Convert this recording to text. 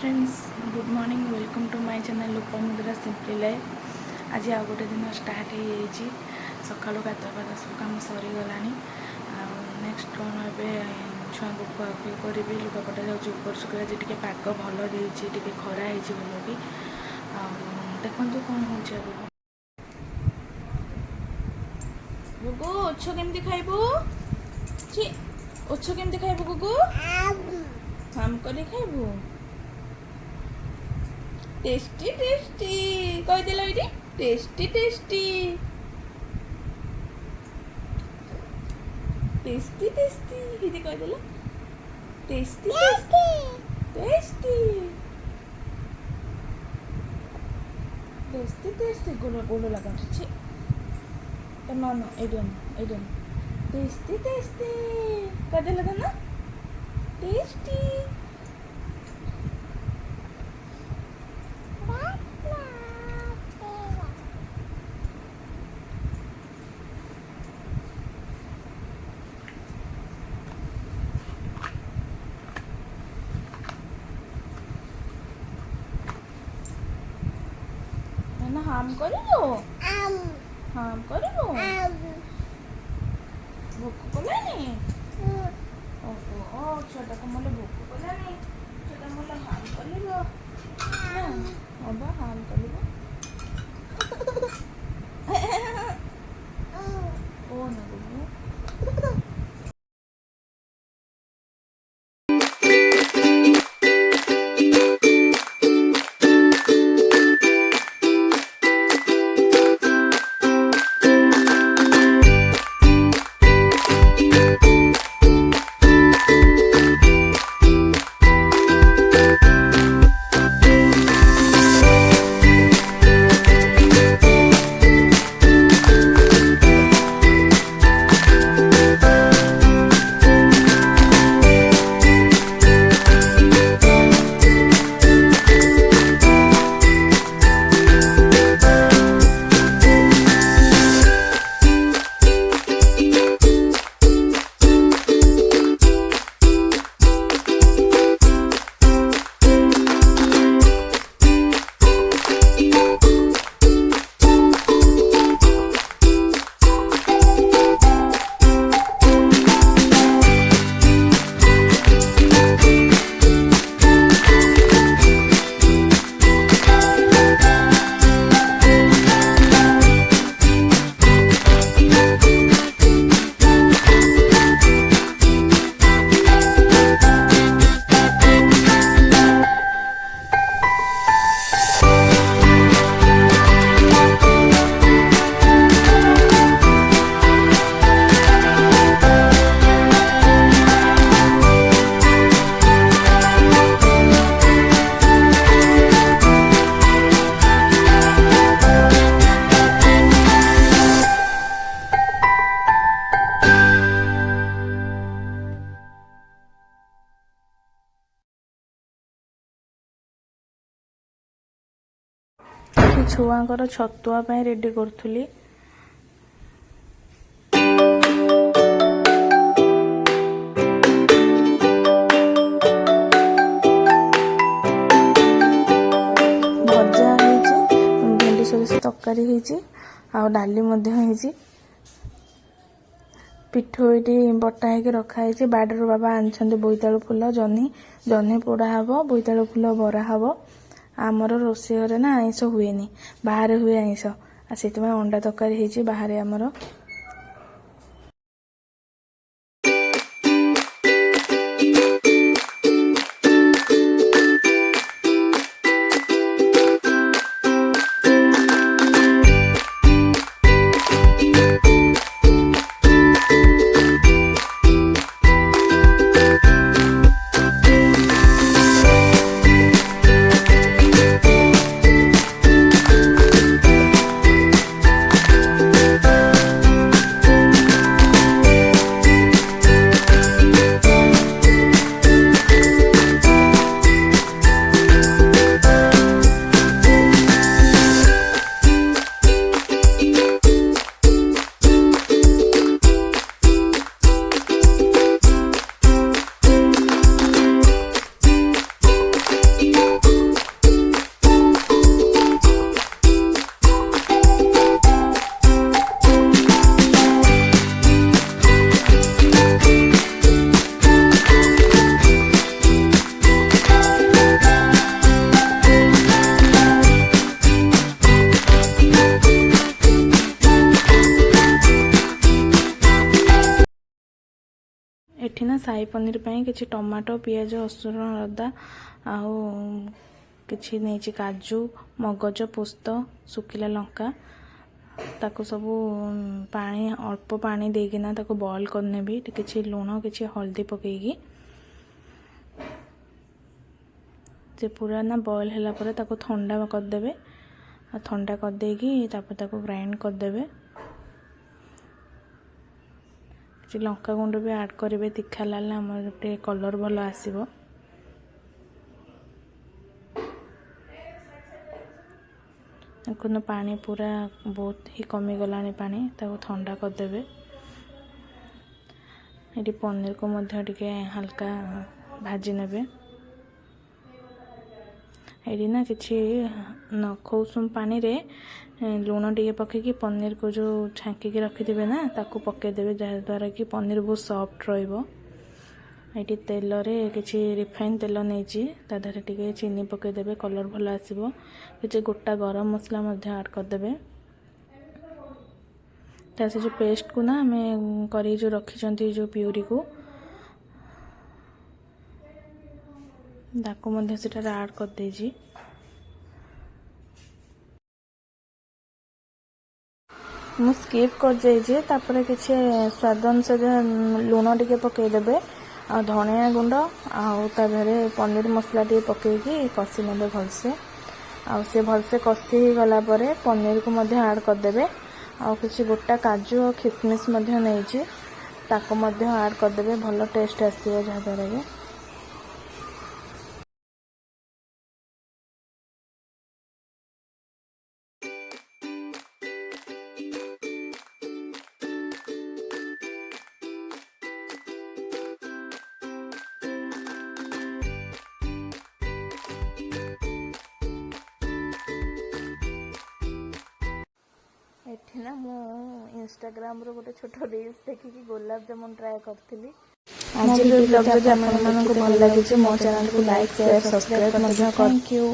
Friends good morning welcome to my channel Lopamudra simply life. आज आ गोटे दिन स्टार्ट हो सका गाधुआ सब कम सरीगला। नेक्स्ट कौन ए छुआ को खुआखुई करी लुगापटा जाऊँगी ऊपर सुखा आज टे पाग भल देती खरा हो भल कि देखु कौन हो गुगु ओछ केमती खाइबू ओछ केमती खाइबू गुगु हम करी खाइबू टेस्टी टेस्टी कहीदेल ये टेस्टी टेस्टी टेस्टी टेस्टी ये कहीदेल टेस्टी टेस्टी टेस्टी टेस्टी गोल गोल लगा नो एडन टेस्टी टेस्टी कहीदेल ना टेस्टी ना हाम करिबो हाम करिबो भोक कलानी ओहो छोटा को मोले भोक कलानी छोटा मोले हाम करिबो अबा हाम करिबो ओ ना बुबू छुआंकर छतुआ रेडी करूली भजा भेंडी सोरिष तरकारी डाली पिठो ये बटा होगी रखाई बाड़ू बाबा आनी बोईतालु फुल जह्नी जह्नी पोड़ा हम बोईतालु फुल बरा हम आमर रोषे घरे ना आइंस हुए बाहर हुए आइंस से अंडा तरकारी बाहर आमर साई पनीर ପାଇଁ କିଛି ଟମାଟୋ ପିଆଜ ରସୁଣ ଅଦା ଆଉ କିଛି ନେଇଛି କାଜୁ ମଗଜ ପୋସ୍ତ ଶୁଖିଲା ଲଙ୍କା ତାକୁ ସବୁ ପାଣି ଅଳ୍ପ ପାଣି ଦେଇକିନା ତାକୁ ବଏଲ୍ କରିନେବି କିଛି ଲୁଣ କିଛି ହଳଦୀ ପକେଇକି से पूरा ना बॉयल होला पर ताको ठंडा करदेवे ठंडा कर देगी तापर ताको ग्राइंड करदेवे कि लंका गुंड भी ऐड करेंगे तीखा लाल आमर गोटे कलर भल आसब पानी पूरा बहुत ही कमी गला पानी ताको ठंडा करदेवे ये पनीर को मध्य टिके हल्का भाजी नेबे ये ना कि नखौसुम पानी रे लुण टे पकईकि पनीर को जो छांकी रखिथे ना ताको पकईदेवे जहाँद्वारा कि पनीर बहुत सॉफ्ट रही तेल रे किसी रिफाइन तेल नहीं तादेह टे चीनी पकईदेवे कलर भल आसो कि गोटा गरम मसला ऐड करदेवे से जो पेस्ट को ना आम कर जो रखी जो प्यूरी को ताको मध्य से ऐड कर देजी मु स्किप कर जाइए तापर किसी स्वाद अनुसार लुण टे पकईदेवे आ धनिया गुंड आधे पनीर मसला टे पकईकि कषि ने भलसे से भलसे कषि गला पनीर को मध्य ऐड करदेवे आ किसी गोटा काजू और खिसमिस नहीं ताको मध्य ऐड करदेवे भल टेस्ट आसो जहाँद्वारा कि एठी ना मु इंस्टाग्राम रो गोटे छोट रील्स देखिकी गुलाब जामुन ट्राई करथिली आज वीडियो जब आपन मानको भल लागे मो चैनल को लाइक शेयर सब्सक्राइब कर दियो। Thank you.